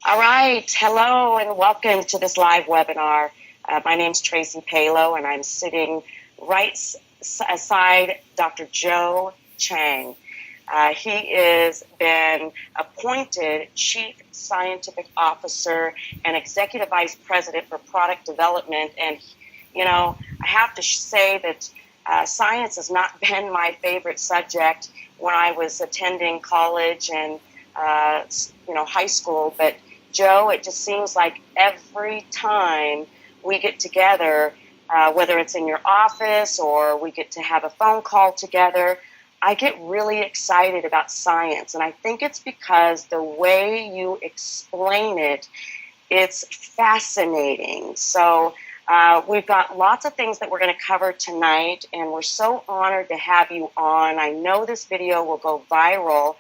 All right. Hello and welcome to this live webinar. My name's Traci Palo, and I'm sitting right aside Dr. Joe Chang. He has been appointed Chief Scientific Officer and Executive Vice President for Product Development. And, I have to say that science has not been my favorite subject when I was attending college and, high school. But, Joe, it just seems like every time we get together, whether it's in your office or we get to have a phone call together, I get really excited about science. And I think it's because the way you explain it, it's fascinating. So we've got lots of things that we're going to cover tonight, and we're so honored to have you on. I know this video will go viral.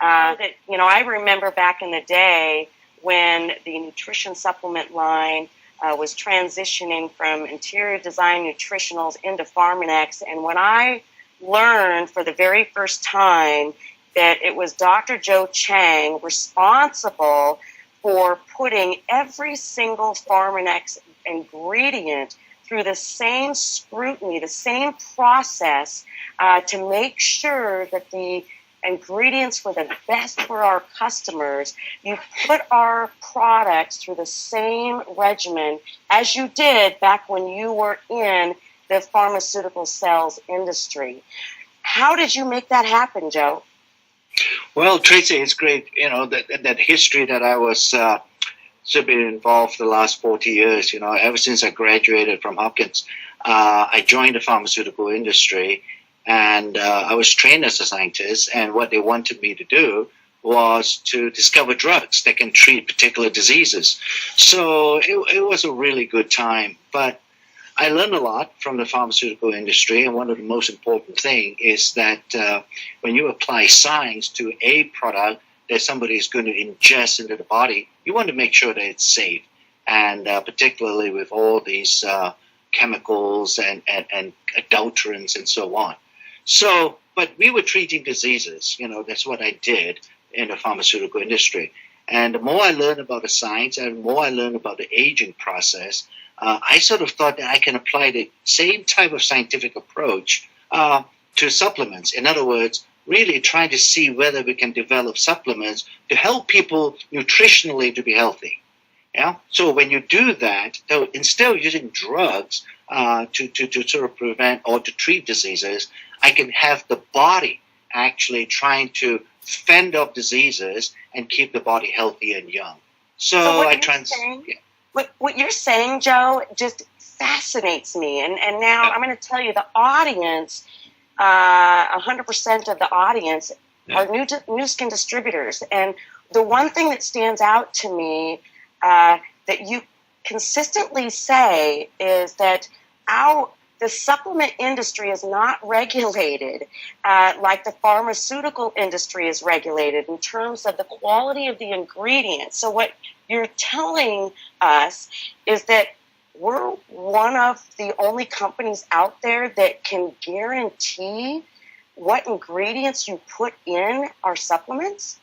I remember back in the day when the nutrition supplement line was transitioning from interior design nutritionals into Pharmanex, and when I learned for the very first time that it was Dr. Joe Chang responsible for putting every single Pharmanex ingredient through the same scrutiny, the same process to make sure that the ingredients were the best for our customers. You put our products through the same regimen as you did back when you were in the pharmaceutical sales industry. How did you make that happen, Joe? Well, Traci, it's great, that history that I was been involved for the last 40 years, ever since I graduated from Hopkins. I joined the pharmaceutical industry, and I was trained as a scientist, and what they wanted me to do was to discover drugs that can treat particular diseases. So it was a really good time, but I learned a lot from the pharmaceutical industry, and one of the most important things is that when you apply science to a product that somebody is going to ingest into the body, you want to make sure that it's safe, and particularly with all these chemicals and adulterants and so on. So, but we were treating diseases, that's what I did in the pharmaceutical industry. And the more I learned about the science and the more I learned about the aging process, I sort of thought that I can apply the same type of scientific approach to supplements. In other words, really trying to see whether we can develop supplements to help people nutritionally to be healthy. Yeah. So when you do that, instead of using drugs to sort of prevent or to treat diseases, I can have the body actually trying to fend off diseases and keep the body healthy and young. So what you're saying, Joe, just fascinates me. And now I'm going to tell you, the audience, 100% of the audience are new skin distributors. And the one thing that stands out to me that you consistently say is that the supplement industry is not regulated like the pharmaceutical industry is regulated in terms of the quality of the ingredients. So what you're telling us is that we're one of the only companies out there that can guarantee what ingredients you put in our supplements?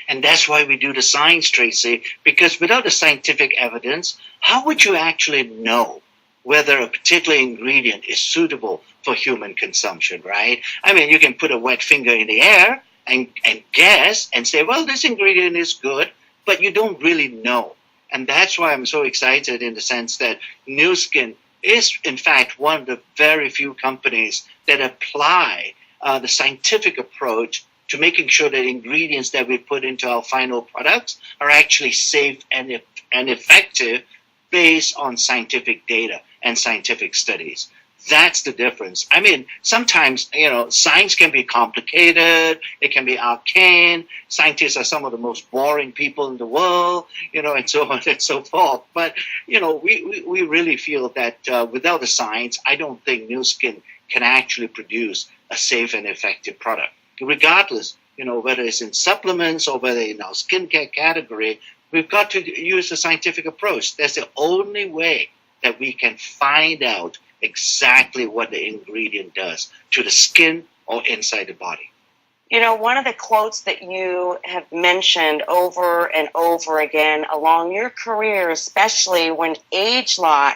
And that's why we do the science, Traci, because without the scientific evidence, how would you actually know whether a particular ingredient is suitable for human consumption, right? I mean, you can put a wet finger in the air and guess and say, well, this ingredient is good, but you don't really know. And that's why I'm so excited in the sense that Nu Skin is, in fact, one of the very few companies that apply the scientific approach to making sure that ingredients that we put into our final products are actually safe and effective based on scientific data and scientific studies. That's the difference. I mean, sometimes, science can be complicated. It can be arcane. Scientists are some of the most boring people in the world, and so on and so forth. But, we really feel that without the science, I don't think Nu Skin can actually produce a safe and effective product. Regardless, whether it's in supplements or whether in our skincare category, we've got to use a scientific approach. That's the only way that we can find out exactly what the ingredient does to the skin or inside the body. You know, one of the quotes that you have mentioned over and over again along your career, especially when ageLOC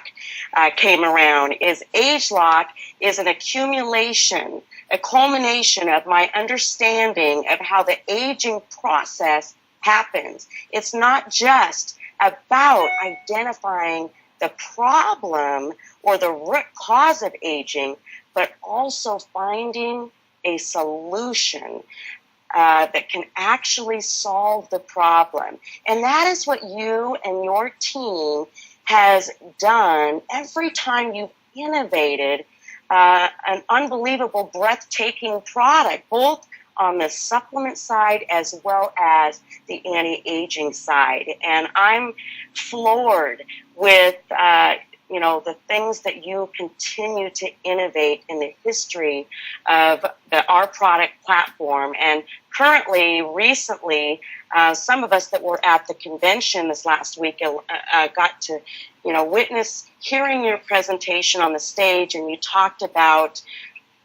came around, is ageLOC is an accumulation, a culmination of my understanding of how the aging process happens. It's not just about identifying the problem or the root cause of aging, but also finding a solution that can actually solve the problem. And that is what you and your team has done every time you've innovated an unbelievable, breathtaking product, both on the supplement side as well as the anti-aging side. And I'm floored with the things that you continue to innovate in the history of our product platform. And recently, some of us that were at the convention this last week got to, witness hearing your presentation on the stage, and you talked about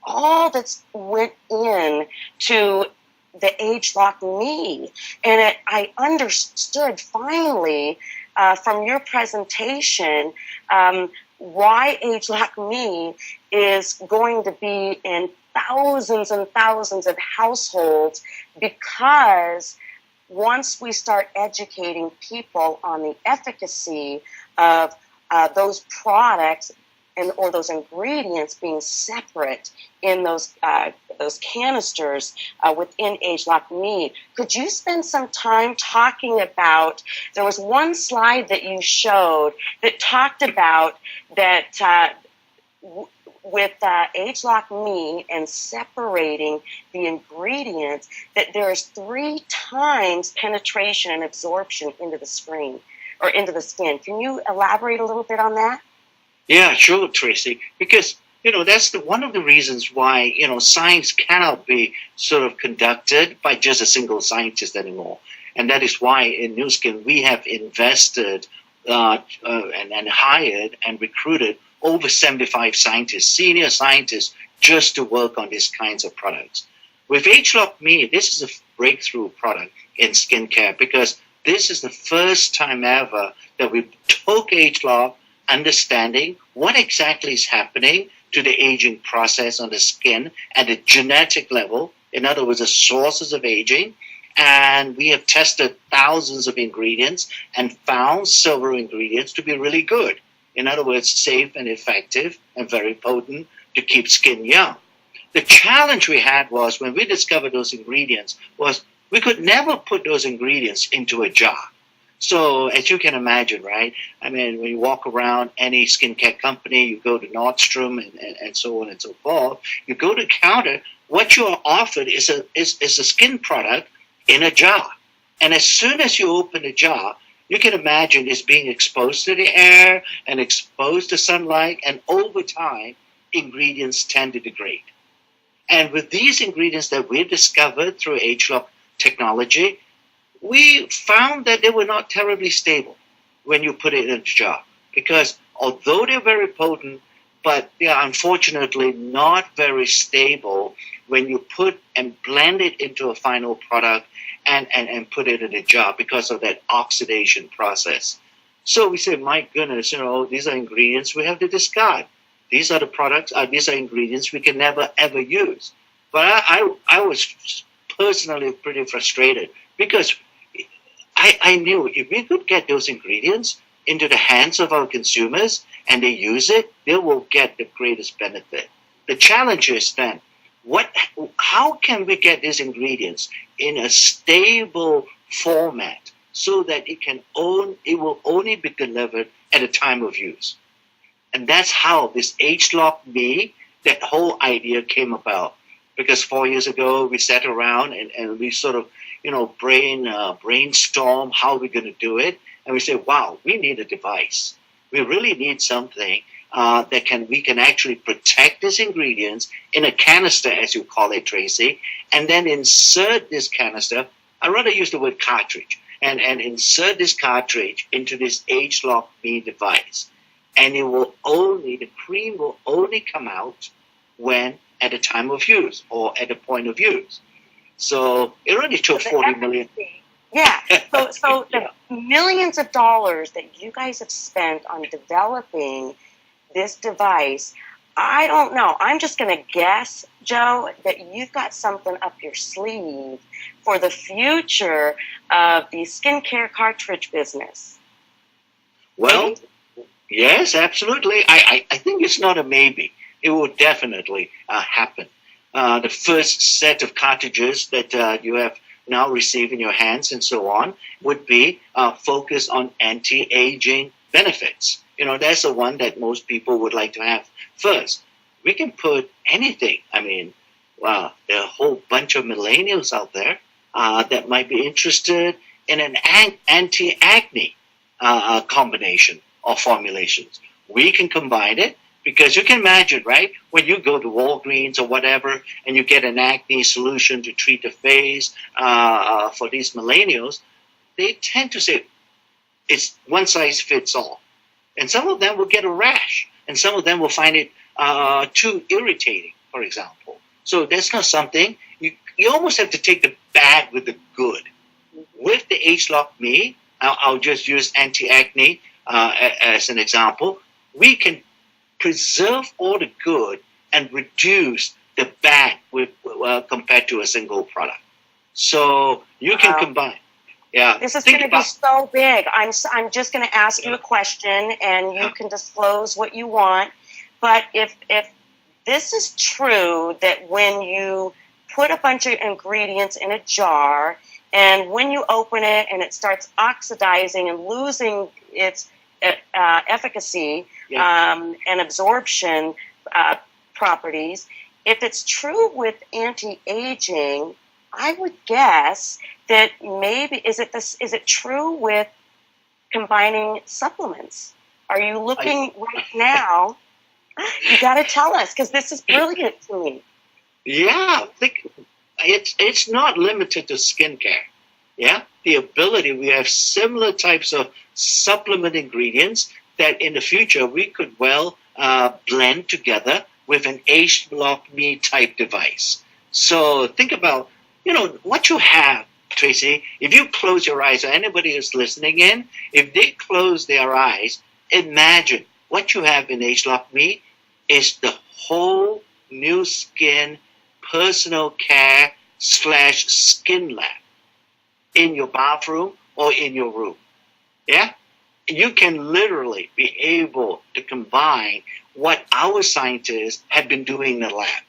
all that's went in to the ageLOC Me. And I understood finally from your presentation why ageLOC Me is going to be in thousands and thousands of households, because once we start educating people on the efficacy of those products or those ingredients being separate in those canisters within ageLOC Me. Could you spend some time talking about, there was one slide that you showed that talked about that with ageLOC Me and separating the ingredients, that there's 3 times penetration and absorption into the screen or into the skin. Can you elaborate a little bit on that? Yeah, sure, Traci. Because that's one of the reasons why science cannot be sort of conducted by just a single scientist anymore, and that is why in Nu Skin we have invested and hired and recruited over 75 scientists, senior scientists, just to work on these kinds of products. With ageLOC Me, this is a breakthrough product in skincare, because this is the first time ever that we took ageLOC, understanding what exactly is happening to the aging process on the skin at a genetic level, in other words, the sources of aging. And we have tested thousands of ingredients and found several ingredients to be really good. In other words, safe and effective and very potent to keep skin young. The challenge we had was, when we discovered those ingredients, was we could never put those ingredients into a jar. So as you can imagine, right? I mean, when you walk around any skincare company, you go to Nordstrom and so on and so forth, you go to the counter, what you are offered is a skin product in a jar. And as soon as you open the jar, you can imagine it's being exposed to the air and exposed to sunlight, and over time, ingredients tend to degrade. And with these ingredients that we discovered through ageLOC technology, we found that they were not terribly stable when you put it in a jar, because although they're very potent, but they are unfortunately not very stable when you put and blend it into a final product and put it in a jar, because of that oxidation process. So we said, my goodness, these are ingredients we have to discard. These are the products, these are ingredients we can never ever use. But I was personally pretty frustrated, because I knew if we could get those ingredients into the hands of our consumers and they use it, they will get the greatest benefit. The challenge is then, how can we get these ingredients in a stable format so that it will only be delivered at a time of use? And that's how this ageLOC Me, that whole idea came about. Because 4 years ago, we sat around and we sort of, brainstorm how we're going to do it. And we said, wow, we need a device. We really need something we can actually protect these ingredients in a canister, as you call it, Traci, and then insert this canister, I rather use the word cartridge, and insert this cartridge into this ageLOC Me device. And the cream will only come out when at the time of use or at the point of use. So it only took 40 million. Yeah. So the millions of dollars that you guys have spent on developing this device, I don't know. I'm just going to guess, Joe, that you've got something up your sleeve for the future of the skincare cartridge business. Well, Maybe? yes, absolutely. I think it's not a maybe. It will definitely happen. The first set of cartridges that you have now received in your hands and so on would be focused on anti-aging benefits. That's the one that most people would like to have first. We can put anything. I mean, wow, there are a whole bunch of millennials out there that might be interested in an anti-acne combination of formulations. We can combine it because you can imagine, right? When you go to Walgreens or whatever and you get an acne solution to treat the face for these millennials, they tend to say it's one size fits all. And some of them will get a rash, and some of them will find it too irritating, for example. So that's not something, you almost have to take the bad with the good. With the ageLOC Me, I'll just use anti-acne as an example. We can preserve all the good and reduce the bad compared to a single product. So you can combine. Yeah. This is going to be so big. I'm just going to ask you a question, and you can disclose what you want. But if this is true, that when you put a bunch of ingredients in a jar, and when you open it and it starts oxidizing and losing its efficacy and absorption properties, if it's true with anti-aging, I would guess that maybe is it true with combining supplements? Are you looking right now? You got to tell us, because this is brilliant to me. Yeah, it's not limited to skincare. Yeah, the ability, we have similar types of supplement ingredients that in the future we could well blend together with an ageLOC Me type device. So think about, what you have, Traci. If you close your eyes, or anybody who's listening in, if they close their eyes, imagine what you have in ageLOC Me is the whole new skin personal care / skin lab in your bathroom or in your room. Yeah? You can literally be able to combine what our scientists have been doing in the lab.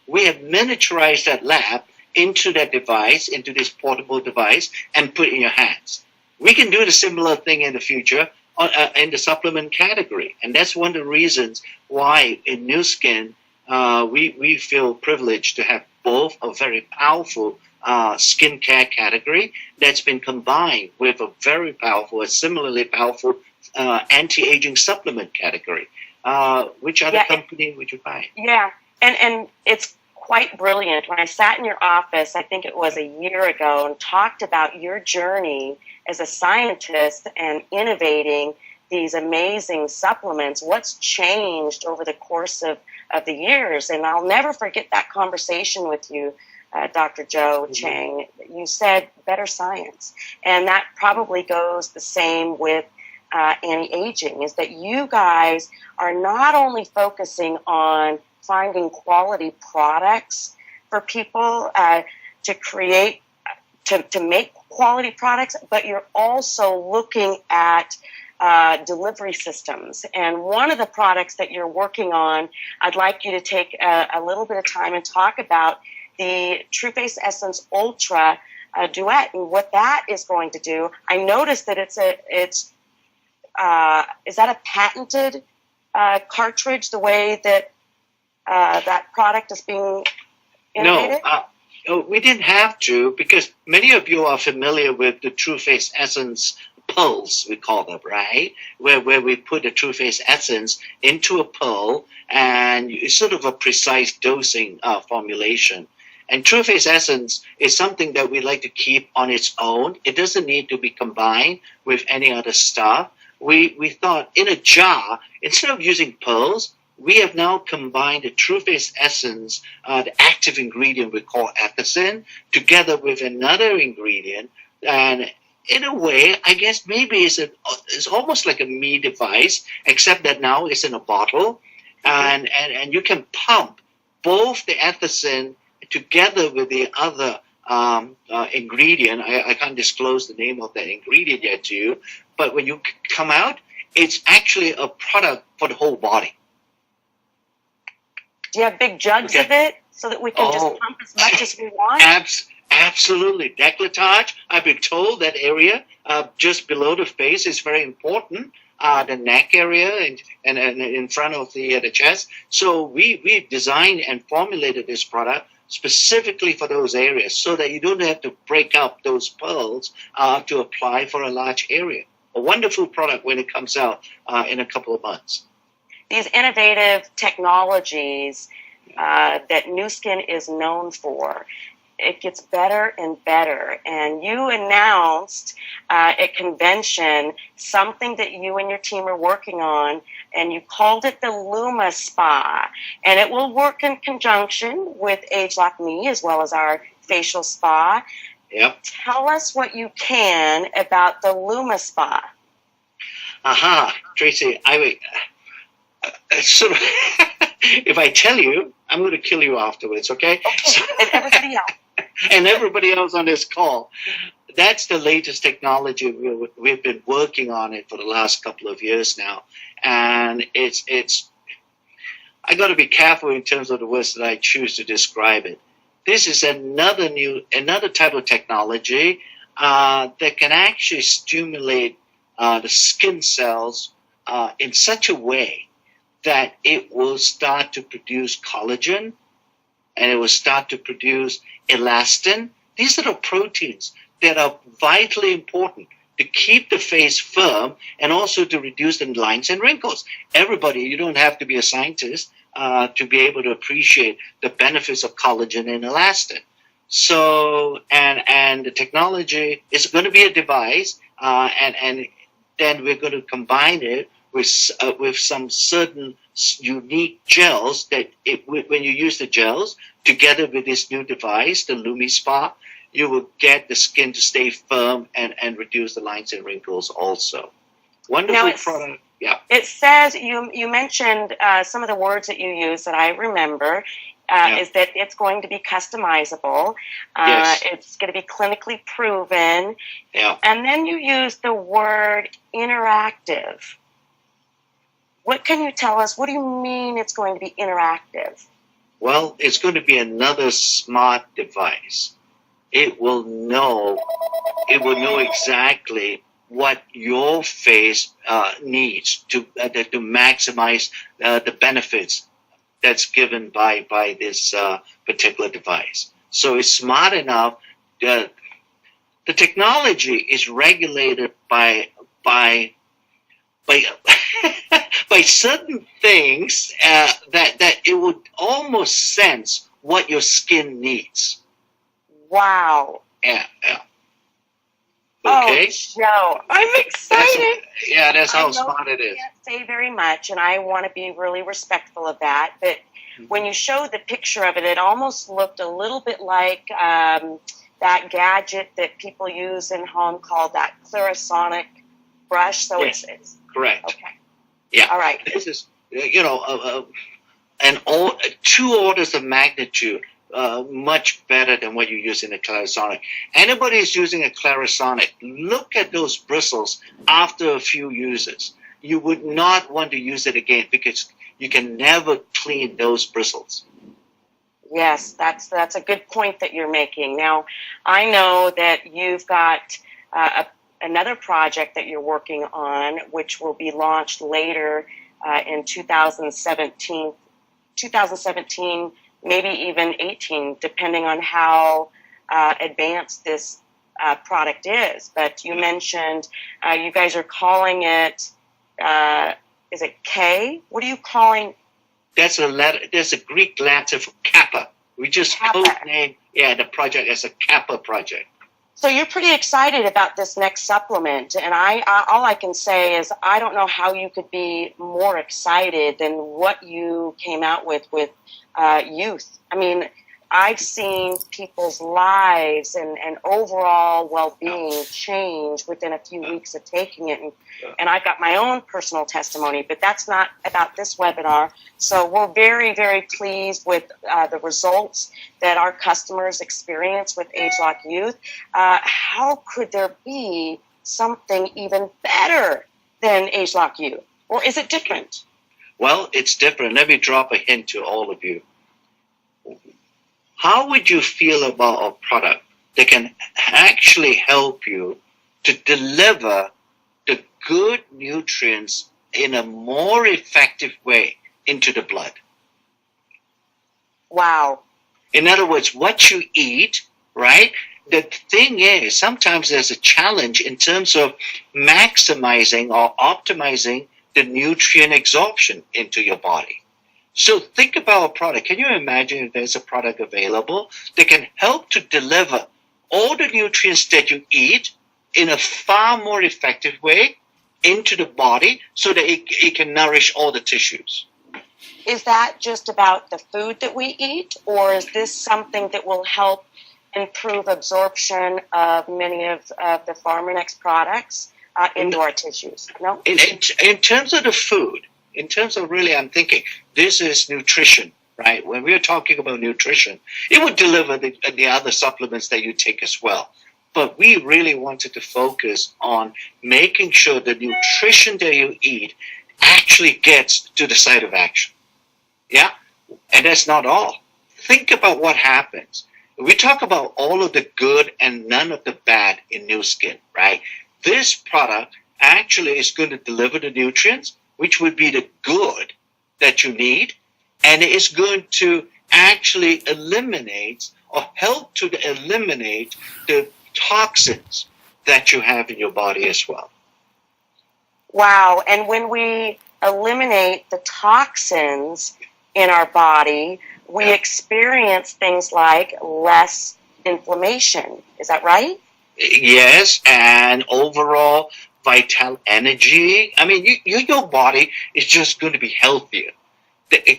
We have miniaturized that lab into that device, into this portable device, and put it in your hands. We can do the similar thing in the future in the supplement category. And that's one of the reasons why in Nu Skin, we feel privileged to have both a very powerful skincare category that's been combined with a very powerful, a similarly powerful anti-aging supplement category. Which other company would you buy? Yeah, and it's quite brilliant. When I sat in your office, I think it was a year ago, and talked about your journey as a scientist and innovating these amazing supplements, what's changed over the course of the years. And I'll never forget that conversation with you, Dr. Joe Chang. You said better science. And that probably goes the same with anti-aging, is that you guys are not only focusing on finding quality products for people to create, to make quality products, but you're also looking at delivery systems. And one of the products that you're working on, I'd like you to take a little bit of time and talk about the Tru Face Essence Ultra Duet and what that is going to do. I noticed that is that a patented cartridge, the way that that product is being innovated? No, we didn't have to, because many of you are familiar with the Tru Face Essence pearls, we call them, right? Where we put the Tru Face Essence into a pearl, and it's sort of a precise dosing formulation. And Tru Face Essence is something that we like to keep on its own. It doesn't need to be combined with any other stuff. We thought in a jar, instead of using pearls, we have now combined the True Face Essence, the active ingredient we call ethicin, together with another ingredient. And in a way, I guess maybe it's almost like a me device, except that now it's in a bottle. And you can pump both the ethicin together with the other ingredient. I can't disclose the name of that ingredient yet to you, but when you come out, it's actually a product for the whole body. Do you have big jugs of it so that we can just pump as much as we want? Absolutely. Décolletage, I've been told that area just below the face is very important. The neck area and in front of the chest. So we designed and formulated this product specifically for those areas so that you don't have to break up those pearls to apply for a large area. A wonderful product when it comes out in a couple of months. These innovative technologies that Nu Skin is known for, it gets better and better. And you announced at convention something that you and your team are working on, and you called it the Luma Spa. And it will work in conjunction with ageLOC Me as well as our facial spa. Yep. Tell us what you can about the Luma Spa. Traci, if I tell you, I'm going to kill you afterwards, okay? Okay, and everybody else. And everybody else on this call. That's the latest technology. We've been working on it for the last couple of years now. And it's I got to be careful in terms of the words that I choose to describe it. This is another type of technology that can actually stimulate the skin cells in such a way that it will start to produce collagen and it will start to produce elastin. These are the proteins that are vitally important to keep the face firm and also to reduce the lines and wrinkles. Everybody, you don't have to be a scientist to be able to appreciate the benefits of collagen and elastin. So, and the technology is going to be a device, and then we're going to combine it with some certain unique gels that when you use the gels together with this new device, the Lumi Spa, you will get the skin to stay firm and reduce the lines and wrinkles also. Wonderful product. Yeah. It says, you mentioned some of the words that you use that I remember, is that it's going to be customizable. Yes. It's going to be clinically proven. Yeah. And then you use the word interactive. What can you tell us? What do you mean it's going to be interactive? Well, it's going to be another smart device. It will know exactly what your face needs to maximize the benefits that's given by this particular device. So it's smart enough. The technology is regulated by by certain things that it would almost sense what your skin needs. Wow. Yeah. Okay. Oh, Joe, I'm excited. That's how smart it is. I can't say very much, and I want to be really respectful of that. But when you showed the picture of it, it almost looked a little bit like that gadget that people use in home called that Clarisonic brush. So yes. it's correct. Okay. Yeah. All right. This is, 2 orders of magnitude much better than what you use in a Clarisonic. Anybody who's using a Clarisonic, look at those bristles after a few uses. You would not want to use it again because you can never clean those bristles. Yes, that's a good point that you're making. Now, I know that you've got another project that you're working on, which will be launched later in 2017, maybe even 18, depending on how advanced this product is. But you mentioned you guys are calling it, is it K? What are you calling? That's a letter. There's a Greek letter for Kappa. We just codename the project as a Kappa project. So you're pretty excited about this next supplement, and all I can say is I don't know how you could be more excited than what you came out with youth. I mean, I've seen people's lives and overall well-being change within a few weeks of taking it. And I've got my own personal testimony, but that's not about this webinar. So we're very, very pleased with the results that our customers experience with ageLOC Youth. How could there be something even better than ageLOC Youth? Or is it different? Well, it's different. Let me drop a hint to all of you. How would you feel about a product that can actually help you to deliver the good nutrients in a more effective way into the blood? Wow. In other words, what you eat, right? The thing is, sometimes there's a challenge in terms of maximizing or optimizing the nutrient absorption into your body. So think about a product. Can you imagine if there's a product available that can help to deliver all the nutrients that you eat in a far more effective way into the body so that it can nourish all the tissues? Is that just about the food that we eat, or is this something that will help improve absorption of many of the Pharmanex products into our tissues? No? In terms of the food, in terms of really, I'm thinking, this is nutrition, right? When we're talking about nutrition, it would deliver the other supplements that you take as well. But we really wanted to focus on making sure the nutrition that you eat actually gets to the site of action. Yeah? And that's not all. Think about what happens. We talk about all of the good and none of the bad in new skin, right? This product actually is going to deliver the nutrients, which would be the good that you need, and it is going to actually eliminate or help to eliminate the toxins that you have in your body as well. Wow. And when we eliminate the toxins in our body, we experience things like less inflammation. Is that right? Yes, and overall vital energy. I mean, your body is just going to be healthier.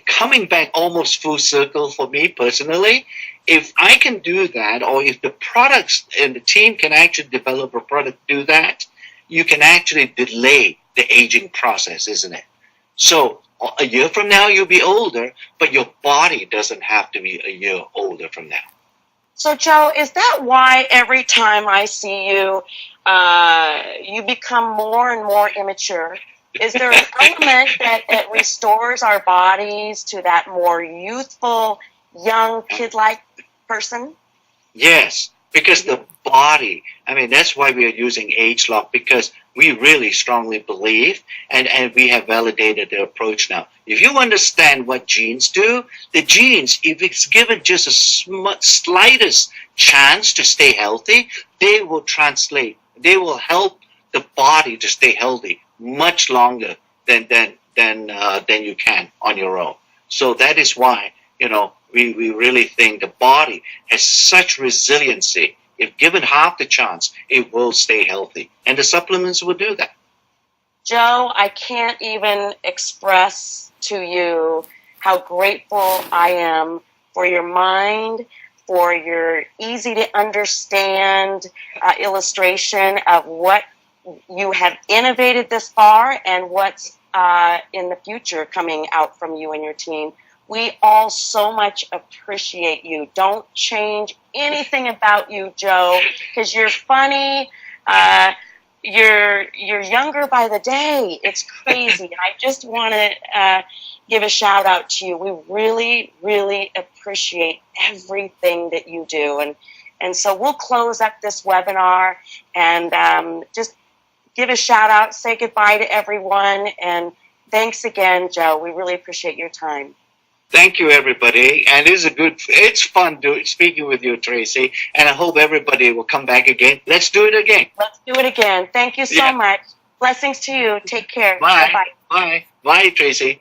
Coming back almost full circle for me personally, if I can do that, or if the products and the team can actually develop a product to do that, you can actually delay the aging process, isn't it? So a year from now, you'll be older, but your body doesn't have to be a year older from now. So, Joe, is that why every time I see you, you become more and more immature? Is there an element that restores our bodies to that more youthful, young, kid-like person? Yes, because the body, I mean, that's why we are using ageLOC, because we really strongly believe, and we have validated the approach now. If you understand what genes do, the genes, if it's given just a slightest chance to stay healthy, they will translate. They will help the body to stay healthy much longer than you can on your own. So that is why, we really think the body has such resiliency. If given half the chance, it will stay healthy. And the supplements will do that. Joe, I can't even express to you how grateful I am for your mind, for your easy to understand illustration of what you have innovated this far and what's in the future coming out from you and your team. We all so much appreciate you. Don't change anything about you, Joe, because you're funny. You're younger by the day. It's crazy. And I just want to give a shout out to you. We really, really appreciate everything that you do. And so we'll close up this webinar and just give a shout out, say goodbye to everyone. And thanks again, Joe. We really appreciate your time. Thank you, everybody. And it's fun speaking with you, Traci. And I hope everybody will come back again. Let's do it again. Let's do it again. Thank you so much. Blessings to you. Take care. Bye. Bye-bye. Bye. Bye, Traci.